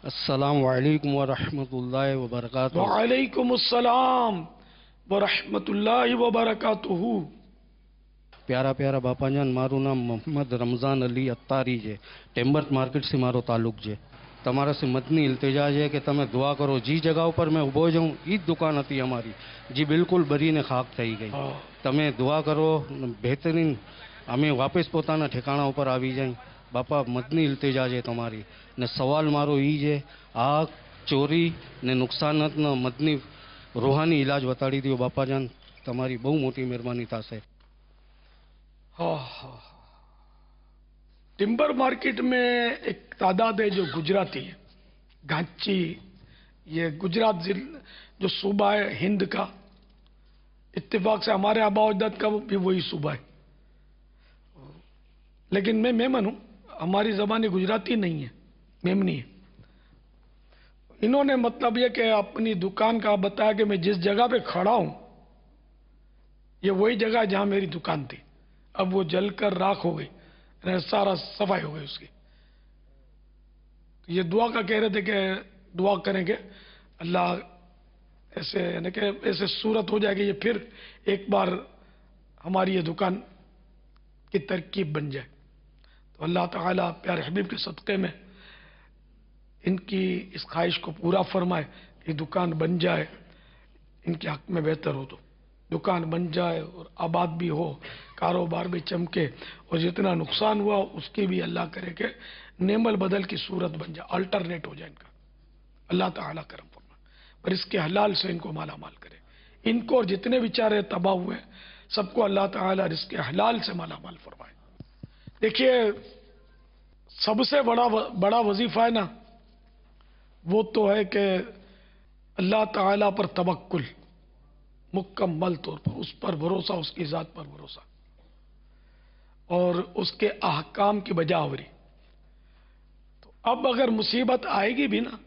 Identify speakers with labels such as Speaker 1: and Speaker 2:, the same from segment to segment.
Speaker 1: السلام علیکم ورحمۃ اللہ وبرکاتہ۔
Speaker 2: وعلیکم السلام ورحمۃ اللہ وبرکاتہ۔
Speaker 1: પ્યારા પ્યારા બાપાજાન, મારું નામ મોહમ્મદ રમઝાન અલી અત્તારી છે। ટેમ્બર્સ માર્કેટથી મારો તાલુક છે। તમારાથી મદની ઇલ્તિજા છે કે તમે દુઆ કરો। જે જગા ઉપર મેં ઊભો છું એ જ દુકાન હતી અમારી, જે બિલકુલ બરીને ખાક થઈ ગઈ। તમે દુઆ કરો, બહેતરીન અમે વાપસ પોતાના ઠેકાણા ઉપર આવી જાય। બાપા, મદની ઇલ્તિજા છે તમારી। ને સવાલ મારો એ છે, આ ચોરી ને નુકસાનતનો મદની રૂહાની ઇલાજ બતાડી દો બાપાજાન, તમારી બહુ મોટી મહેરબાની થશે।
Speaker 2: टिम्बर मार्केट में एक तादाद है जो गुजराती है। घांची, ये गुजरात जो सूबा है हिंद का, इत्तेफाक से हमारे आबा अजदाद का भी वही सूबा है। लेकिन मैं मेमन हूँ, हमारी ज़बानी गुजराती नहीं है, मेमनी है। इन्होंने मतलब ये कि अपनी दुकान का बताया कि मैं जिस जगह पे खड़ा हूँ ये वही जगह जहाँ मेरी दुकान थी। अब वो जलकर राख हो गई, सारा सफाई हो गई उसकी। तो ये दुआ का कह रहे थे कि दुआ करेंगे अल्लाह ऐसे, यानी कि ऐसे सूरत हो जाएगी ये फिर एक बार हमारी ये दुकान की तरकीब बन जाए। तो अल्लाह ताला प्यारे हबीब के सदक़े में इनकी इस ख्वाहिश को पूरा फरमाए कि दुकान बन जाए, इनके हक में बेहतर हो। तो दुकान बन जाए और आबाद भी हो, कारोबार भी चमके, और जितना नुकसान हुआ उसकी भी अल्लाह करे कि नेमल बदल की सूरत बन जाए, अल्टरनेट हो जाए इनका। अल्लाह ताला करम फरमाए, पर इसके हलाल से इनको माला माल करे। इनको और जितने बेचारे तबाह हुए सबको अल्लाह ताला इसके हलाल से माला माल फरमाए। देखिए, सबसे बड़ा वजीफा है ना, वो तो है कि अल्लाह ताला पर तवक्कुल, मुकम्मल तौर पर उस पर भरोसा, उसकी ज़ात पर भरोसा, और उसके अहकाम की बजावरी। तो अब अगर मुसीबत आएगी भी ना,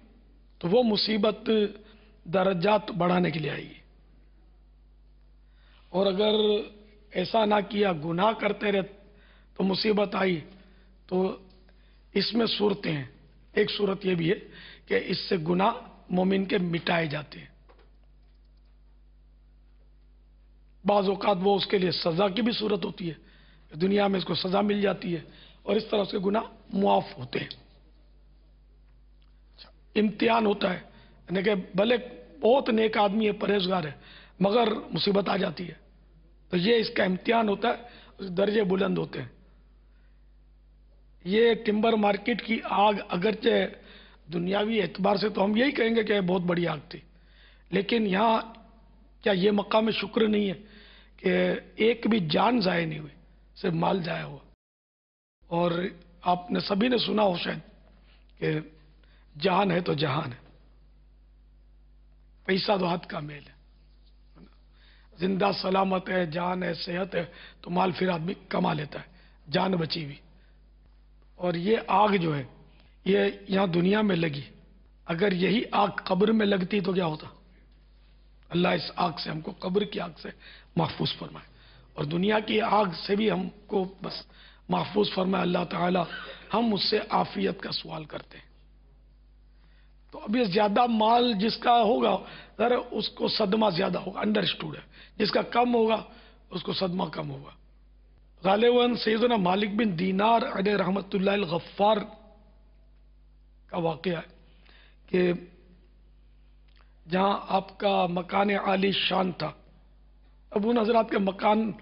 Speaker 2: तो वो मुसीबत दर्जात बढ़ाने के लिए आएगी। और अगर ऐसा ना किया, गुनाह करते रहे तो मुसीबत आई, तो इसमें सूरतें हैं। एक सूरत ये भी है कि इससे गुनाह मोमिन के मिटाए जाते हैं। बाज़ औक़ात वो उसके लिए सज़ा की भी सूरत होती है, दुनिया में इसको सज़ा मिल जाती है, और इस तरह उसके गुनाह मुआफ़ होते हैं। इम्तिहान होता है, यानी कि भले बहुत नेक आदमी है, परहेजगार है, मगर मुसीबत आ जाती है, तो ये इसका इम्तिहान होता है, दर्जे बुलंद होते हैं। ये टिम्बर मार्केट की आग अगरचे दुनियावी एतबार से तो हम यही कहेंगे कि बहुत बड़ी आग थी, लेकिन यहाँ क्या ये मकाम शुक्र नहीं है कि एक भी जान ज़ाया नहीं हुई, सिर्फ माल ज़ाया हुआ। और आपने सभी ने सुना हो शायद कि जान है तो जहान है, पैसा तो हाथ का मेल है। जिंदा सलामत है, जान है, सेहत है, तो माल फिर आदमी कमा लेता है, जान बची हुई। और ये आग जो है ये यहाँ दुनिया में लगी, अगर यही आग कब्र में लगती तो क्या होता। अल्लाह इस आग से हमको, कब्र की आग से महफूज फरमाए, और दुनिया की आग से भी हमको बस महफूज फरमाए अल्लाह ताला। हम उससे आफियत का सवाल करते हैं। तो अभी ज़्यादा माल जिसका होगा ज़रा उसको सदमा ज़्यादा होगा, अंडरस्टूड है। जिसका कम होगा उसको सदमा कम होगा। गालिबन सैयदना मालिक बिन दीनार अलैहि रहमतुल्लाह अल गफ्फार का वाक़या है कि जहाँ आपका मकान आली शान था। अब उन हजरात के मकान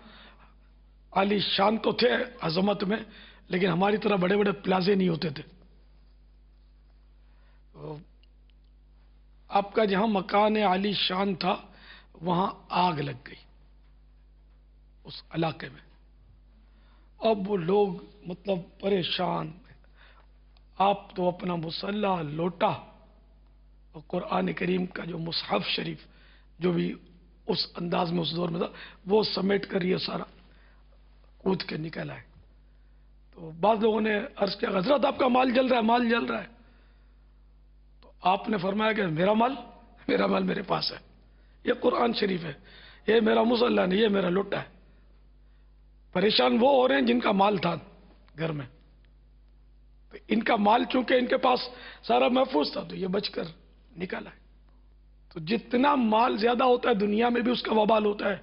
Speaker 2: आली शान तो थे अजमत में, लेकिन हमारी तरह बड़े बड़े प्लाजे नहीं होते थे। तो आपका जहाँ मकान आली शान था वहाँ आग लग गई उस इलाके में। अब वो लोग मतलब परेशान। आप तो अपना मुसल्ला, लोटा और कुरान करीम का जो मुसहफ शरीफ जो भी उस अंदाज में उस दौर में था, वो समेट कर ये सारा कूद के निकल आए। तो बाद लोगों ने अर्ज किया, हजरत आपका माल जल रहा है, माल जल रहा है। तो आपने फरमाया कि मेरा माल मेरे पास है, ये कुरान शरीफ है, ये मेरा मुसल्ला नहीं, ये मेरा लोटा है। परेशान वो हो रहे हैं जिनका माल था घर में, تو ان کا مال چونکہ ان کے پاس سارا محفوظ تھا تو یہ بچ کر نکل آئے. تو جتنا مال زیادہ ہوتا ہے دنیا میں بھی اس کا وبال ہوتا ہے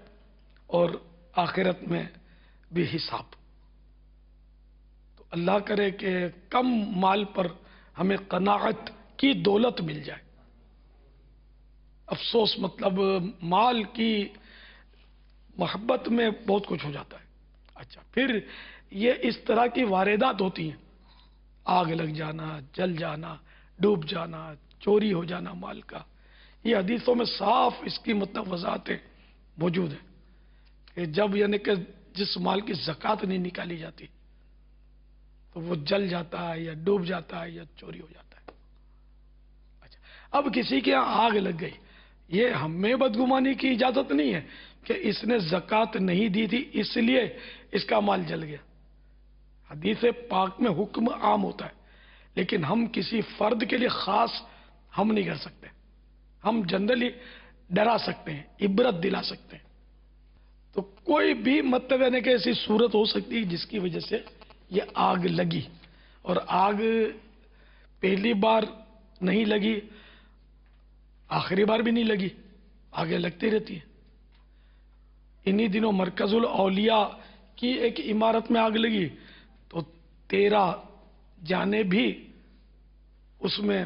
Speaker 2: اور آخرت میں بھی حساب. تو اللہ کرے کہ کم مال پر ہمیں قناعت کی دولت مل جائے. افسوس مطلب مال کی محبت میں بہت کچھ ہو جاتا ہے. اچھا پھر یہ اس طرح کی واردات ہوتی ہیں، آگ لگ جانا، جل جانا، ڈوب جانا، چوری ہو جانا مال کا. یہ حدیثوں میں صاف اس کی مطلب وضاحتیں موجود ہیں کہ جب یعنی کہ جس مال کی زکوٰۃ نہیں نکالی جاتی تو وہ جل جاتا ہے یا ڈوب جاتا ہے یا چوری ہو جاتا ہے. اچھا اب کسی کے یہاں آگ لگ گئی، یہ ہمیں بدگمانی کی اجازت نہیں ہے کہ اس نے زکوٰۃ نہیں دی تھی اس لیے اس کا مال جل گیا. حدیث پاک میں حکم عام ہوتا ہے لیکن ہم کسی فرد کے لیے خاص ہم نہیں کر سکتے. ہم جنرلی ڈرا سکتے ہیں، عبرت دلا سکتے ہیں. تو کوئی بھی مطلب یعنی کہ ایسی صورت ہو سکتی ہے جس کی وجہ سے یہ آگ لگی، اور آگ پہلی بار نہیں لگی، آخری بار بھی نہیں لگی، آگے لگتی رہتی ہے. انہی دنوں مرکز الاولیاء کی ایک عمارت میں آگ لگی تو 13 جانیں بھی اس میں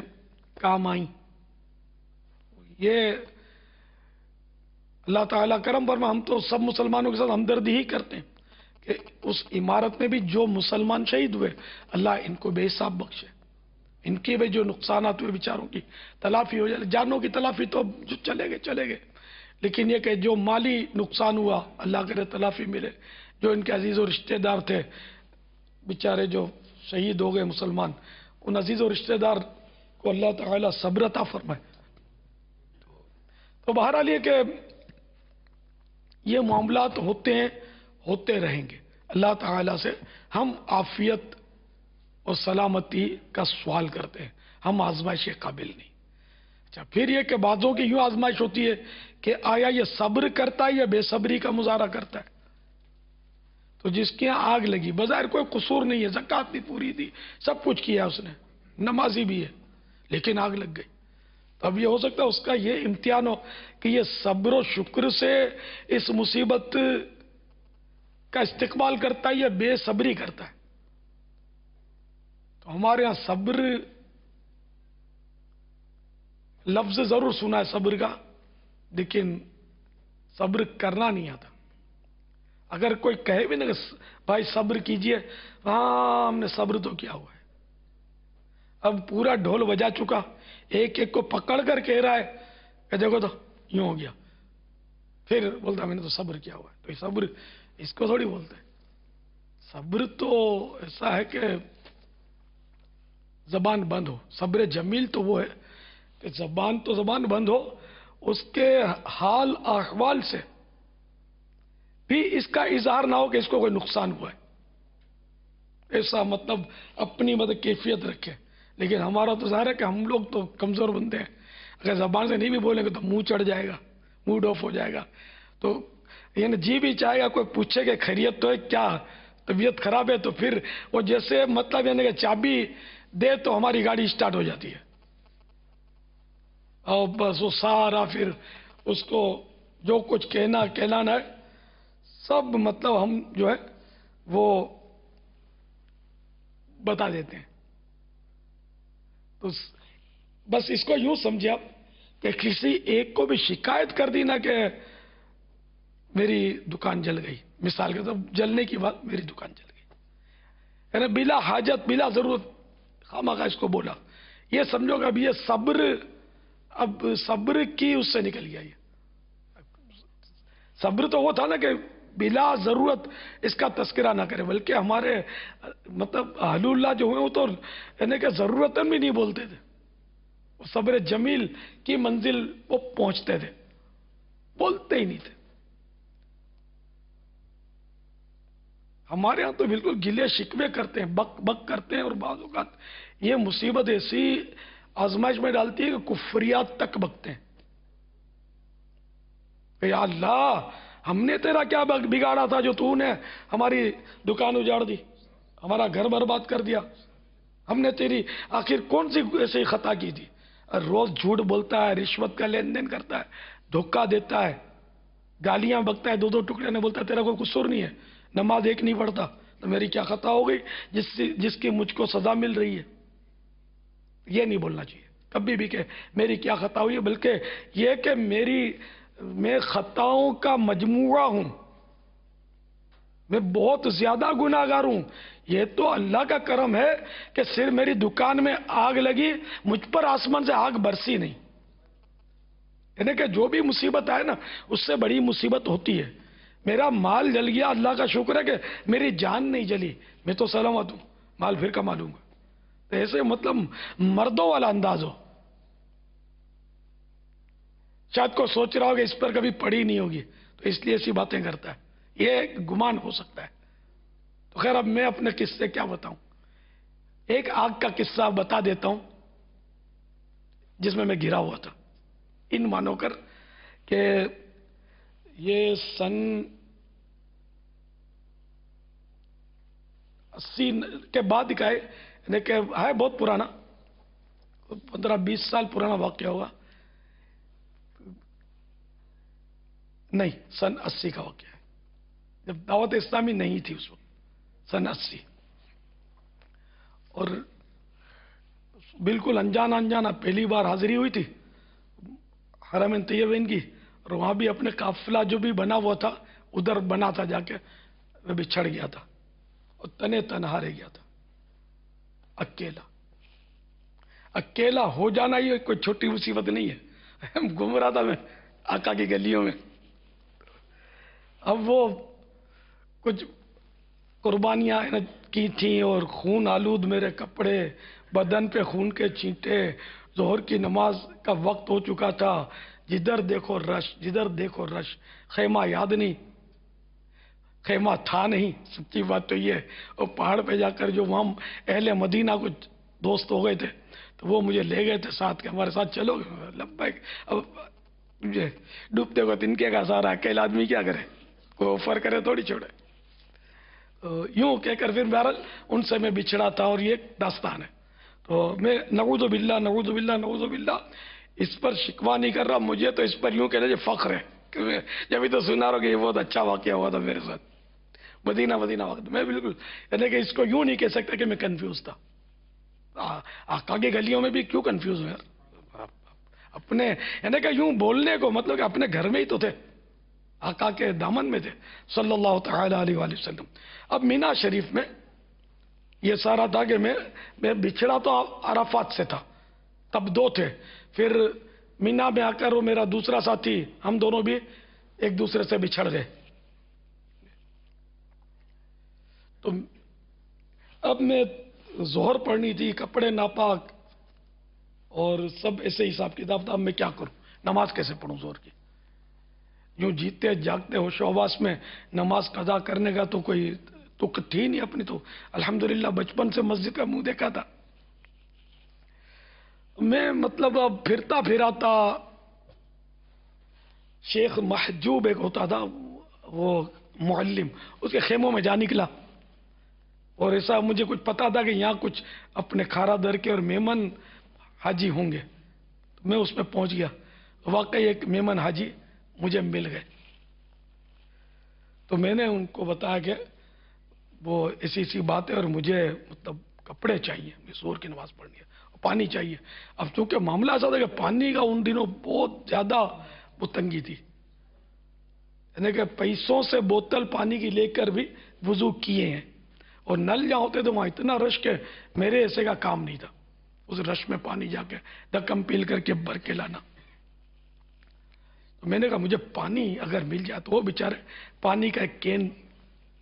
Speaker 2: کام آئیں. یہ اللہ تعالیٰ کرم فرما، ہم تو سب مسلمانوں کے ساتھ ہمدردی ہی کرتے ہیں کہ اس عمارت میں بھی جو مسلمان شہید ہوئے اللہ ان کو بے حساب بخشے. ان کے بھی جو نقصانات ہوئے بیچاروں کی تلافی ہو جائے. جانوں کی تلافی تو جو چلے گئے، لیکن یہ کہ جو مالی نقصان ہوا اللہ کرے تلافی ملے. جو ان کے عزیز و رشتہ دار تھے بیچارے جو شہید ہو گئے مسلمان، ان عزیز و رشتہ دار کو اللہ تعالیٰ صبر عطا فرمائے. تو بہرحال یہ کہ یہ معاملات ہوتے ہیں، ہوتے رہیں گے. اللہ تعالیٰ سے ہم عافیت اور سلامتی کا سوال کرتے ہیں، ہم آزمائش کے قابل نہیں. اچھا پھر یہ کہ بعضوں کی یوں آزمائش ہوتی ہے کہ آیا یہ صبر کرتا ہے یا بے صبری کا مظاہرہ کرتا ہے. تو جس کے یہاں آگ لگی بظاہر کوئی قصور نہیں ہے، زکوٰۃ بھی پوری دی، سب کچھ کیا اس نے، نمازی بھی ہے، لیکن آگ لگ گئی. تو اب یہ ہو سکتا ہے اس کا یہ امتحان ہو کہ یہ صبر و شکر سے اس مصیبت کا استقبال کرتا ہے یا بے صبری کرتا ہے. تو ہمارے ہاں صبر لفظ ضرور سنا ہے صبر کا، لیکن صبر کرنا نہیں آتا. اگر کوئی کہے بھی نا کہ بھائی صبر کیجئے، ہاں ہم نے صبر تو کیا ہوا ہے. اب پورا ڈھول بجا چکا، ایک ایک کو پکڑ کر کہہ رہا ہے کہ دیکھو تو یوں ہو گیا، پھر بولتا میں نے تو صبر کیا ہوا ہے. تو یہ صبر اس کو تھوڑی بولتے ہیں. صبر تو ایسا ہے کہ زبان بند ہو. صبر جمیل تو وہ ہے کہ زبان بند ہو، اس کے حال احوال سے بھی اس کا اظہار نہ ہو کہ اس کو کوئی نقصان ہوا ہے. ایسا مطلب اپنی کیفیت رکھے. لیکن ہمارا تو ظاہر ہے کہ ہم لوگ تو کمزور بندے ہیں، اگر زبان سے نہیں بھی بولیں گے تو منہ چڑھ جائے گا، موڈ آف ہو جائے گا. تو یعنی جی بھی چاہے گا کوئی پوچھے کہ خیریت تو ہے کیا، طبیعت خراب ہے، تو پھر وہ جیسے مطلب یعنی کہ چابی دے تو ہماری گاڑی اسٹارٹ ہو جاتی ہے، اور بس وہ سارا پھر اس کو جو کچھ کہلانا ہے سب مطلب ہم جو ہے وہ بتا دیتے ہیں. تو بس اس کو یوں سمجھے آپ کہ کسی ایک کو بھی شکایت کر دی نا کہ میری دکان جل گئی، مثال کے طور جلنے کی بات، میری دکان جل گئی، یعنی بلا حاجت بلا ضرورت خامخواہ اس کو بولا، یہ سمجھو کہ اب یہ صبر کی اس سے نکل گیا. یہ صبر تو وہ تھا نا کہ بلا ضرورت اس کا تذکرہ نہ کرے، بلکہ ہمارے مطلب اہل اللہ جو ہوئے وہ تو یعنی کہ ضرورتاً بھی نہیں بولتے تھے. وہ صبر جمیل کی منزل وہ پہنچتے تھے، بولتے ہی نہیں تھے. ہمارے ہاں تو بالکل گلے شکوے کرتے ہیں، بک بک کرتے ہیں، اور بعض اوقات یہ مصیبت ایسی آزمائش میں ڈالتی ہے کہ کفریات تک بکتے ہیں کہ یا اللہ ہم نے تیرا کیا بگاڑا تھا جو تو نے ہماری دکان اجاڑ دی، ہمارا گھر برباد کر دیا. ہم نے تیری آخر کون سی ایسی خطا کی تھی؟ روز جھوٹ بولتا ہے، رشوت کا لین دین کرتا ہے، دھوکہ دیتا ہے، گالیاں بکتا ہے، دو دو ٹکڑے نے بولتا ہے تیرا کوئی قصور نہیں ہے، نماز ایک نہیں پڑھتا، تو میری کیا خطا ہو گئی جس کی مجھ کو سزا مل رہی ہے؟ یہ نہیں بولنا چاہیے کبھی بھی کہ میری کیا خطا ہوئی ہے، بلکہ یہ کہ میں خطاؤں کا مجموعہ ہوں، میں بہت زیادہ گناہگار ہوں۔ یہ تو اللہ کا کرم ہے کہ صرف میری دکان میں آگ لگی، مجھ پر آسمان سے آگ برسی نہیں۔ یعنی کہ جو بھی مصیبت آئے نا، اس سے بڑی مصیبت ہوتی ہے۔ میرا مال جل گیا، اللہ کا شکر ہے کہ میری جان نہیں جلی، میں تو سلامت ہوں، مال پھر کما لوں گا۔ تو ایسے مطلب مردوں والا انداز ہو۔ شاید کو سوچ رہا ہو کہ اس پر کبھی پڑی نہیں ہوگی، تو اس لیے ایسی باتیں کرتا ہے، یہ گمان ہو سکتا ہے۔ تو خیر اب میں اپنے قصے کیا بتاؤں، ایک آگ کا قصہ بتا دیتا ہوں جس میں گرا ہوا تھا، ان مانو کر کہ یہ سن 80 کے بعد کا ہے، یعنی کہ ہے بہت پرانا، 15-20 سال پرانا واقعہ ہوگا، نہیں سن 80 کا واقعہ ہے، جب دعوت اسلامی نہیں تھی اس وقت، سن 80، اور بالکل انجانا پہلی بار حاضری ہوئی تھی حرمین طیبین کی، اور وہاں بھی اپنے قافلہ جو بھی بنا ہوا تھا ادھر بنا تھا، جا کے میں بچھڑ گیا تھا اور تنہا رہ گیا تھا، اکیلا ہو جانا ہی کوئی چھوٹی مصیبت نہیں ہے۔ گھوم رہا تھا میں آقا کی گلیوں میں، اب وہ کچھ قربانیاں کی تھیں اور خون آلود میرے کپڑے، بدن پہ خون کے چھینٹے، ظہر کی نماز کا وقت ہو چکا تھا، جدھر دیکھو رش، خیمہ یاد نہیں، خیمہ تھا نہیں، سچی بات تو یہ ہے۔ اور پہاڑ پہ جا کر جو وہاں اہل مدینہ کچھ دوست ہو گئے تھے، تو وہ مجھے لے گئے تھے ساتھ کے، ہمارے ساتھ چلو گے؟ لبیک۔ اب مجھے ڈوبتے کو تنکے کا سارا، اکیلا آدمی کیا کرے، کوئی آفر کرے تھوڑی چھوڑے۔ یوں کہہ کر پھر بہرحال ان سے میں بچھڑا تھا، اور یہ داستان ہے۔ تو میں نعوذ باللہ اس پر شکوہ نہیں کر رہا، مجھے تو اس پر یوں کہہ لیجیے فخر ہے کہ میں جبھی تو سنا رہا کہ یہ بہت اچھا واقعہ ہوا تھا میرے ساتھ مدینہ وقت میں، بالکل یعنی کہ اس کو یوں نہیں کہہ سکتا کہ میں کنفیوز تھا۔ آقا کی گلیوں میں بھی کیوں کنفیوز ہوں یار، اپنے یعنی کہ یوں بولنے کو مطلب کہ اپنے گھر میں ہی تو تھے، آقا کے دامن میں تھے صلی اللہ تعالی علیہ وآلہ وسلم۔ اب مینا شریف میں یہ سارا تھا کہ میں بچھڑا تو عرفات سے تھا، تب 2 تھے، پھر مینا میں آ کر وہ میرا دوسرا ساتھی، ہم دونوں بھی ایک دوسرے سے بچھڑ گئے۔ تو اب میں ظہر پڑھنی تھی، کپڑے ناپاک اور سب ایسے حساب کتاب تھا، اب میں کیا کروں، نماز کیسے پڑھوں ظہر کی؟ یوں جیتے جاگتے ہوش و حواس میں نماز قضا کرنے کا تو کوئی تک تھی نہیں اپنی، تو الحمدللہ بچپن سے مسجد کا منہ دیکھا تھا۔ میں مطلب اب پھرتا پھراتا، شیخ محجوب ایک ہوتا تھا وہ معلم، اس کے خیموں میں جا نکلا، اور ایسا مجھے کچھ پتا تھا کہ یہاں کچھ اپنے کھارا در کے اور میمن حاجی ہوں گے، تو میں اس میں پہنچ گیا، واقعی ایک میمن حاجی مجھے مل گئے۔ تو میں نے ان کو بتایا کہ وہ ایسی بات ہے اور مجھے مطلب کپڑے چاہیے، میں ظہر کی نماز پڑھنی ہے، اور پانی چاہیے۔ اب چونکہ معاملہ ایسا تھا کہ پانی کا ان دنوں بہت زیادہ وہ تنگی تھی، یعنی کہ پیسوں سے بوتل پانی کی لے کر بھی وضو کیے ہیں، اور نل جہاں ہوتے تو وہاں اتنا رش کہ میرے ایسے کا کام نہیں تھا اس رش میں پانی جا کے دکم پیل کر کے بھر کے لانا۔ تو میں نے کہا مجھے پانی اگر مل جائے، تو وہ بیچارے پانی کا ایک کین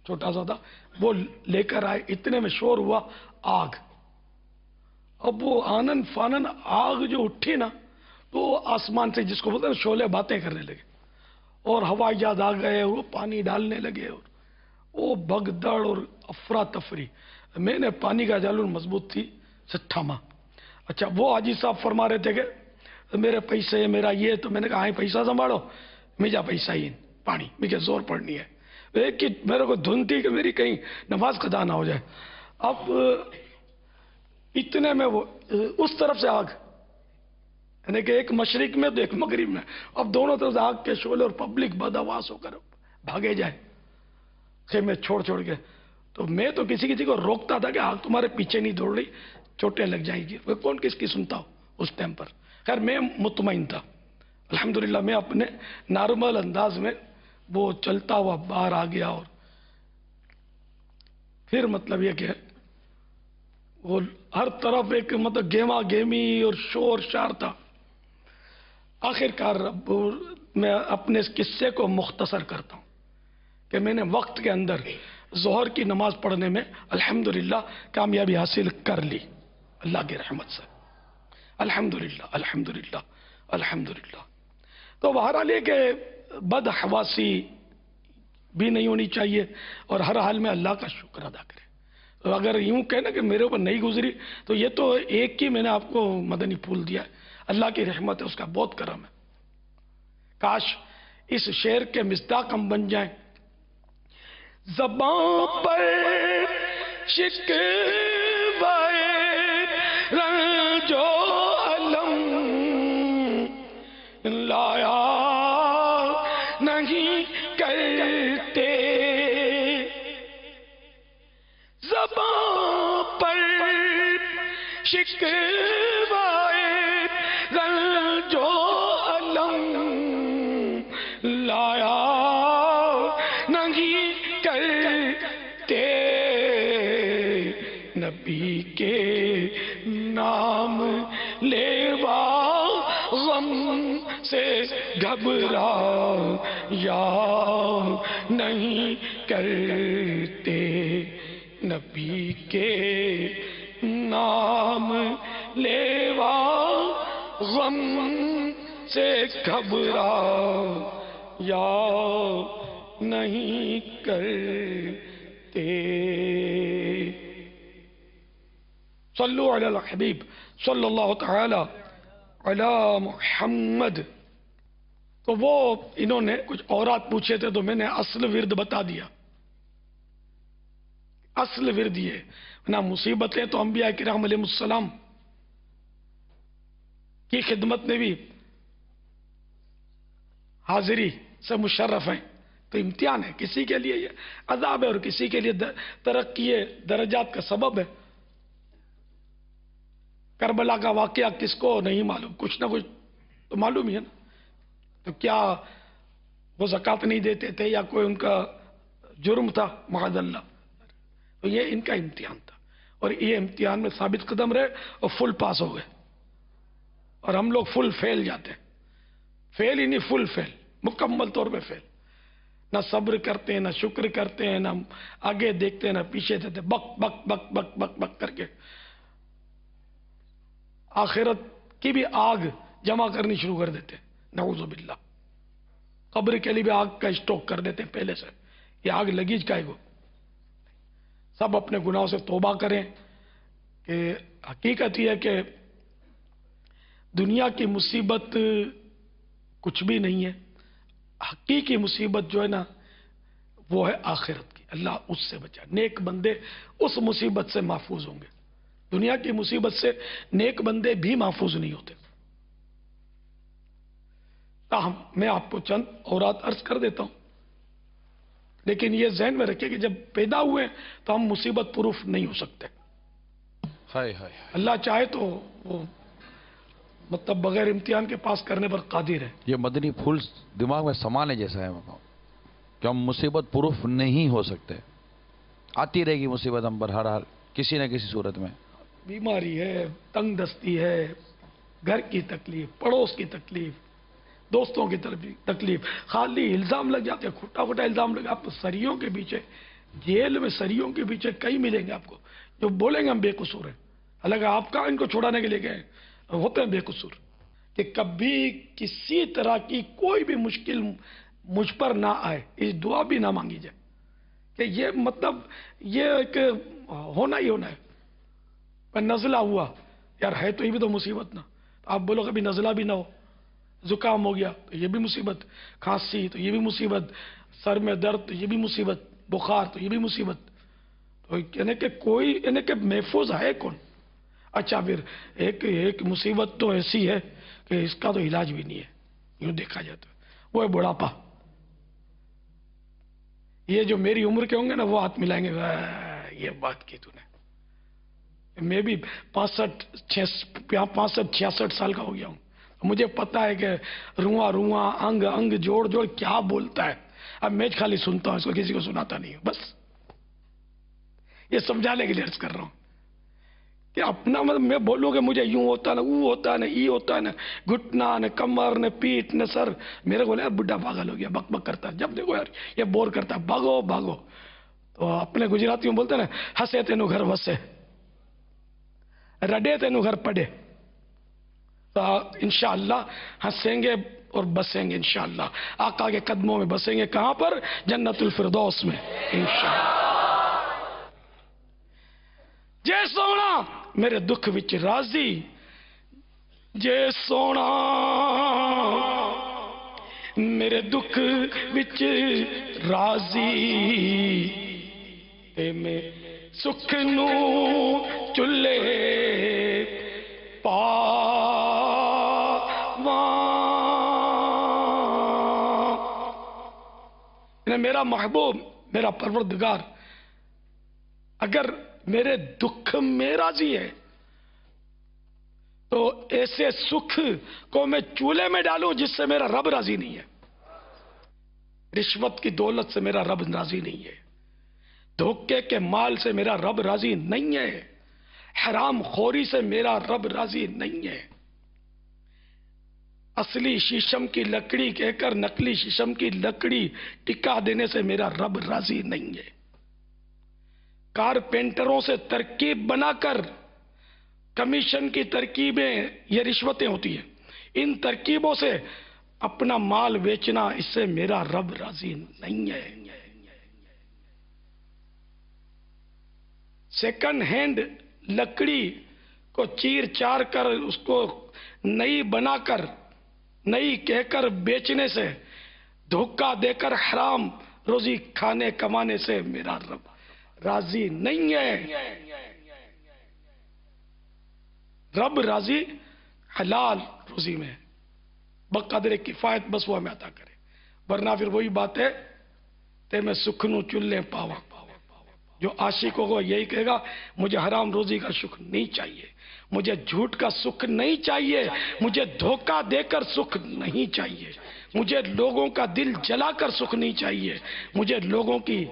Speaker 2: چھوٹا سا تھا وہ لے کر آئے، اتنے میں شور ہوا آگ۔ اب وہ آنن فانن آگ جو اٹھی نا، تو آسمان سے جس کو بولتے ہیں شعلے باتیں کرنے لگے، اور ہوائی جہاز آ گئے، وہ پانی ڈالنے لگے، اور وہ بھگدڑ اور افراتفری۔ میں نے پانی کا جالون مضبوط تھی سے تھاما۔ اچھا وہ حاجی صاحب فرما رہے تھے کہ میرے پیسے میرا یہ، تو میں نے کہا پیسہ سنبھالو، مجھے پیسہ ہی پانی، مجھے زور پڑنی ہے، ایک کہ میرے کو دھن تھی کہ میری کہیں نماز قضا نہ ہو جائے۔ اب इतने में वो उस तरफ से आग, यानी कि एक मशरिक में तो एक मगरिब में, अब दोनों तरफ से आग के शोले और पब्लिक बदहवास होकर भागे जाए खेमे छोड़ छोड़ के। तो मैं तो किसी किसी को रोकता था कि आग तुम्हारे पीछे नहीं दौड़ रही, चोटें लग जाएंगी। वो कौन किसकी सुनता हो उस टाइम पर। खैर मैं मुतमईन था, अल्हम्दुलिल्लाह मैं अपने नॉर्मल अंदाज में वो चलता हुआ बाहर आ गया। और फिर मतलब ये कि वो हर तरफ एक मतलब गेमा गेमी और शोर शार था। आखिरकार अब मैं अपने इस किस्से को मुख्तसर करता हूँ कि मैंने वक्त के अंदर ज़ोहर की नमाज पढ़ने में अल्हम्दुलिल्लाह कामयाबी हासिल कर ली अल्लाह की रहमत से, अल्हम्दुलिल्लाह अल्हम्दुलिल्लाह अल्हम्दुलिल्लाह। तो बहरहाल ये कि बदहवासी भी नहीं होनी चाहिए और हर हाल में अल्लाह का शुक्र अदा करें। तो अगर यूं कहना कि मेरे ऊपर नहीं गुजरी, तो ये तो एक ही मैंने आपको मदनी फूल दिया है, अल्लाह की रहमत है, उसका बहुत करम है। काश इस शेर के मिस्दाक हम बन जाएं। ज़बां पर शिकवाए रंजो अलम लाया नहीं करते, ज़बां पर शिकवाए रंजो अलम लाया नहीं करते, नबी के नाम लेवा गम से घबरा या नहीं करते, नबी के नाम लेवा गम से घबरा या नहीं करते। सल्लु अला हबीब सल्लल्लाहु तआला अला मुहम्मद। तो वो इन्होंने कुछ औरात पूछे थे, तो मैंने असल विर्द बता दिया। असल विर्द ये ना, मुसीबतें तो अंबिया किराम अलैहिस्सलाम की खिदमत में भी हाजिरी से मुशर्रफ हैं। तो इम्तिहान है, किसी के लिए ये अजाब है और किसी के लिए तरक्की दर्जात का सबब है। करबला का वाकया किसको नहीं मालूम, कुछ ना कुछ तो मालूम ही है ना। तो क्या वो ज़कात नहीं देते थे या कोई उनका जुर्म था माअज़ल्लाह? तो ये इनका इम्तिहान था और ये इम्तिहान में साबित कदम रहे और फुल पास हो गए। और हम लोग फुल फेल जाते हैं, फेल ही नहीं फुल फेल, मुकम्मल तौर पे फेल। ना सब्र करते हैं, ना शुक्र करते हैं, ना आगे देखते हैं, ना पीछे देते, बक बक बक बक बक बक करके आखिरत की भी आग जमा करनी शुरू कर देते हैं। नऊज़ु बिल्लाह, कब्र के लिए भी आग का स्टॉक कर देते हैं पहले से। ये आग लगी काहे को? सब अपने गुनाहों से तौबा करें कि हकीकत यह है कि दुनिया की मुसीबत कुछ भी नहीं है। हकीकी मुसीबत जो है ना, वो है आखिरत की। अल्लाह उससे बचा। नेक बंदे उस मुसीबत से महफूज होंगे। दुनिया की मुसीबत से नेक बंदे भी महफूज नहीं होते। ताहम मैं आपको चंद औरात अर्ज कर देता हूं, लेकिन ये ज़हन में रखिए कि जब पैदा हुए तो हम मुसीबत प्रूफ नहीं हो सकते।
Speaker 3: हाय हाय,
Speaker 2: अल्लाह चाहे तो वो मतलब बगैर इम्तिहान के पास करने पर कादिर है।
Speaker 3: ये मदनी फूल दिमाग में समाने जैसा है कि हम मुसीबत प्रूफ नहीं हो सकते। आती रहेगी मुसीबत हम पर हर हाल किसी न किसी सूरत में।
Speaker 2: बीमारी है, तंग दस्ती है, घर की तकलीफ, पड़ोस की तकलीफ, दोस्तों की तकलीफ, खाली इल्ज़ाम लग जाते हैं, खोटा खोटा इल्ज़ाम लग। आप सरियों के पीछे, जेल में सरियों के पीछे कई मिलेंगे आपको जो बोलेंगे हम बेकसूर हैं। हालांकि आप कहाँ इनको छुड़ाने के लिए गए, होते हैं बेकसूर। कि कभी किसी तरह की कोई भी मुश्किल मुझ पर ना आए, इस दुआ भी ना मांगी जाए कि ये मतलब ये एक होना ही होना है। पर नज़ला हुआ यार, है तो ये भी तो मुसीबत ना। तो आप बोलो कभी नज़ला भी ना हो, जुकाम हो गया तो ये भी मुसीबत, खांसी तो ये भी मुसीबत, सर में दर्द तो ये भी मुसीबत, बुखार तो ये भी मुसीबत। तो यानी कि कोई यानी कि महफूज है कौन? अच्छा फिर एक मुसीबत तो ऐसी है कि इसका तो इलाज भी नहीं है, यूं देखा जाए तो, वो है बुढ़ापा। ये जो मेरी उम्र के होंगे ना वो हाथ मिलाएंगे, ये बात की तूने। मैं भी 65-66 साल का हो गया हूं, मुझे पता है कि रुआ रुआ अंग अंग जोड़ जोड़ क्या बोलता है। अब मैं खाली सुनता हूं, इसको किसी को सुनाता नहीं हूं। बस ये समझाने के लिए अर्ज कर रहा हूं कि अपना मतलब मैं बोलूं कि मुझे यूं होता ना, वो होता ना, ये होता ना, घुटना न कमर न पीठ न सर, मेरे को यार बुढ़ा पागल हो गया, बक बक करता है, जब देखो यार ये बोर करता है, भागो भागो। तो अपने गुजराती में बोलते ना, हंसे तेनु घर वसे, रडे तेनु घर पड़े। तो इंशाअल्लाह हंसेंगे और बसेंगे इंशाअल्लाह, आका के कदमों में बसेंगे। कहां पर? जन्नतुल फिरदौस में इंशाअल्लाह। जे सोना मेरे दुख विच राजी, जे सोना मेरे दुख विच राजी, ते मैं सुख नू चुल्ले मेरा महबूब मेरा परवरदिगार अगर मेरे दुख में राजी है तो ऐसे सुख को मैं चूल्हे में डालूं जिससे मेरा रब राजी नहीं है। रिश्वत की दौलत से मेरा रब राजी नहीं है, धोखे के माल से मेरा रब राजी नहीं है, हराम खोरी से मेरा रब राजी नहीं है। असली शीशम की लकड़ी कहकर नकली शीशम की लकड़ी टिका देने से मेरा रब राजी नहीं है। कारपेंटरों से तरकीब बनाकर कमीशन की तरकीबें, ये रिश्वतें होती हैं, इन तरकीबों से अपना माल बेचना, इससे मेरा रब राजी नहीं है। सेकंड हैंड लकड़ी को चीर चार कर उसको नई बनाकर, नई कहकर बेचने से, धोखा देकर हराम रोजी खाने कमाने से मेरा रब राजी नहीं है। रब राजी हलाल रोजी में, बकदर किफायत बस वो हमें अता करे, वरना फिर वही बात है ते मैं सुख नू चुल्ले पावा। जो आशिकों को यही कहेगा मुझे हराम रोजी का सुख नहीं चाहिए, मुझे झूठ का सुख नहीं चाहिए, मुझे धोखा देकर सुख नहीं चाहिए, मुझे लोगों का दिल जलाकर सुख नहीं चाहिए, मुझे लोगों की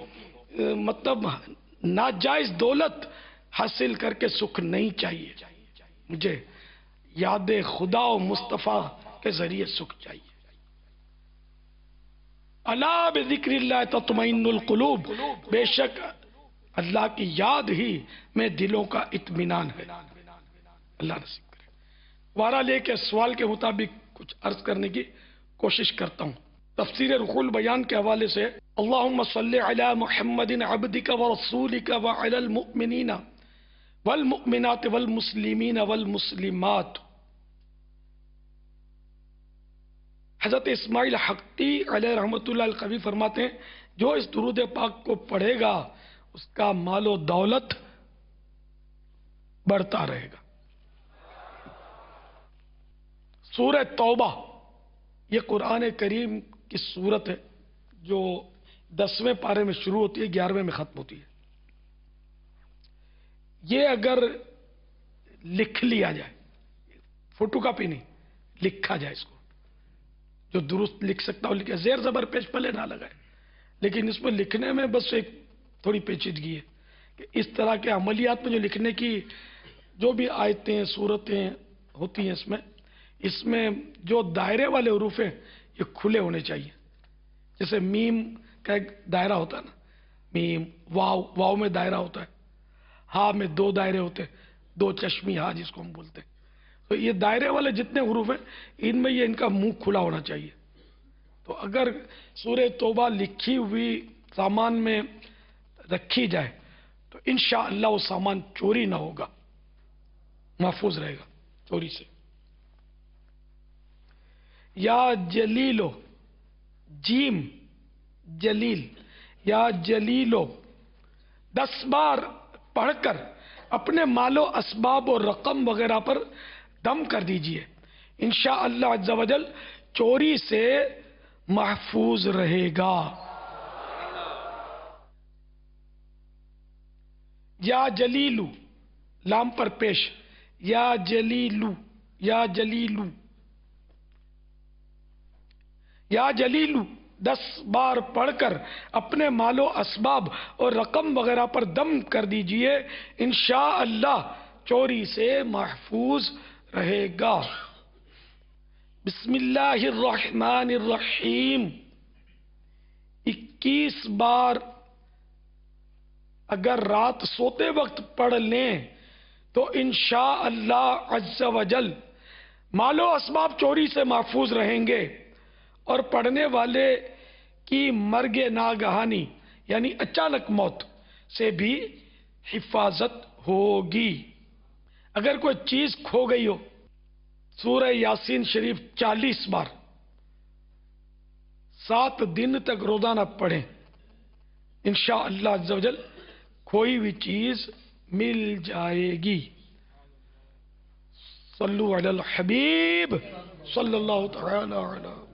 Speaker 2: मतलब नाजायज दौलत हासिल करके सुख नहीं चाहिए, मुझे याद खुदा और मुस्तफ़ा के जरिए सुख चाहिए। अला बिज़िक्रिल्लाह तत्मइन्नुल कुलूब, बेशक अल्लाह की याद ही में दिलों का इत्मीनान है। अल्लाह नसीब करे। वारा लेके सवाल के मुताबिक कुछ अर्ज करने की कोशिश करता हूं। तफसीर रुहुल बयान के हवाले से अल्लाहुम्मा सल्लि अला मुहम्मदिन अब्दिका व रसूलिका व अलल मुमिनीना वल मुमिनात वल मुस्लिमीन वल मुस्लिमात। हजरत इस्माइल हक्ती अलैहि रहमतुल्लाह अल कवी फरमाते हैं, जो इस दुरूद पाक को पढ़ेगा उसका मालो दौलत बढ़ता रहेगा। सूरह तौबा ये कुरान करीम की सूरत है जो 10वें पारे में शुरू होती है, 11वें में खत्म होती है। ये अगर लिख लिया जाए, फोटो कॉपी नहीं, लिखा जाए, इसको जो दुरुस्त लिख सकता हो लिखे, जेर जबर पेश पहले ना लगाए, लेकिन इसमें लिखने में बस एक थोड़ी पेचीदगी है कि इस तरह के अमलियात में जो लिखने की जो भी आयतें सूरतें होती हैं इसमें जो दायरे वाले हुरूफ हैं ये खुले होने चाहिए। जैसे मीम का एक दायरा होता है ना, मीम, वाव में दायरा होता है, हा में 2 दायरे होते हैं, 2 चश्मी हा जिसको हम बोलते हैं। तो ये दायरे वाले जितने हुरूफ हैं इनमें ये इनका मुंह खुला होना चाहिए। तो अगर सूरह तौबा लिखी हुई सामान में रखी जाए तो इंशाअल्लाह वो सामान चोरी ना होगा, महफूज रहेगा चोरी से। या जलीलो, जीम जलील, या जलीलो 10 बार पढ़कर اپنے مال و اسباب اور رقم وغیرہ پر دم کر دیجئے، انشاءاللہ عز و جل چوری سے محفوظ رہے گا۔ یا جلیلو، لام پر پیش، یا جلیلو، یا جلیلو، یا جلیلو 10 بار پڑھ کر اپنے مال و اسباب اور رقم وغیرہ پر دم کر دیجئے، انشاءاللہ چوری سے محفوظ رہے گا۔ بسم اللہ الرحمن الرحیم 21 بار اگر رات سوتے وقت پڑھ لیں تو انشاءاللہ عز و جل مال و اسباب چوری سے محفوظ رہیں گے، اور پڑھنے والے کی مرگ ناگہانی یعنی اچانک موت سے بھی حفاظت ہوگی۔ اگر کوئی چیز کھو گئی ہو، سورہ یاسین شریف 40 بار 7 دن تک روزانہ پڑھیں، انشاءاللہ عز و جل کھوئی ہوئی چیز مل جائے گی۔ صلو علی الحبیب صلی اللہ تعالی علیہ